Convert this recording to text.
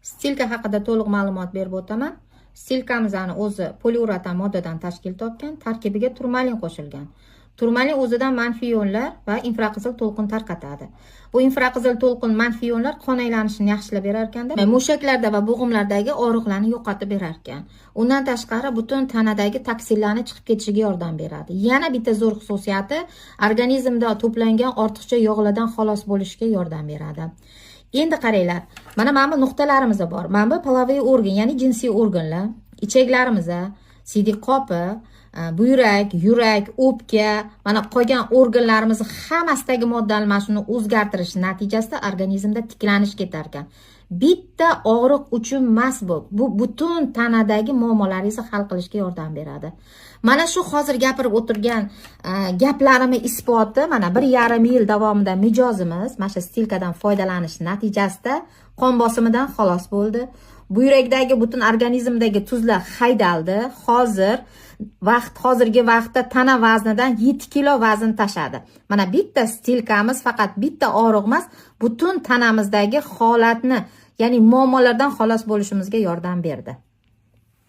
Stilka haqida to'liq ma'lumot berib o'taman. Stilkamizni o'zi poliuretan moddadan tashkil topgan, tarkibiga turmalin qo'shilgan. Turmalin o'zidan manfiy ionlar va infraqizil to'lqin tarqatadi. Bu infraqizil to'lqin manfiy ionlar qon aylanishini yaxshilab berar ekanda, mushaklarda va bo'g'imlardagi og'riqlarni yo'qotib berar ekan. Undan tashqari butun tanadagi toksinlarni chiqib ketishiga yordam beradi. Yana bitta zo'r xususiyati, organizmda to'plangan ortiqcha yog'lardan xalos bo'lishga yordam beradi. Endi qaranglar, mana bu nuqtalarimiz bor. Mana bu poloviy organ, ya'ni jinsiy organlar, ichaklarimiz, siydik qopi, buyrak, yurak, o'pka, mana qolgan organlarimiz hammasidagi modda almashinuvini o'zgartirish natijasida organizmda tiklanish ketar ekan. Bitta og'riq uchun emas bu butun tanadagi muammolaringizni hal qilishga yordam beradi. Mana shu hozir gapirib o'tirgan gaplarimning isboti, mana 1,5 yil davomida mijozimiz mana shu stilkadan foydalanish natijasida qon bosimidan xalos bo'ldi. Buyrakdagi butun organizmdagi tuzlar haydaldi. Hozirgi vaqtda tana vaznidan 7 kilo vazn tashadi. Mana bitta stilkamiz faqat bitta og'riq emas, butun tanamizdagi holatni, ya'ni muammolardan xalos bo'lishimizga yordam berdi.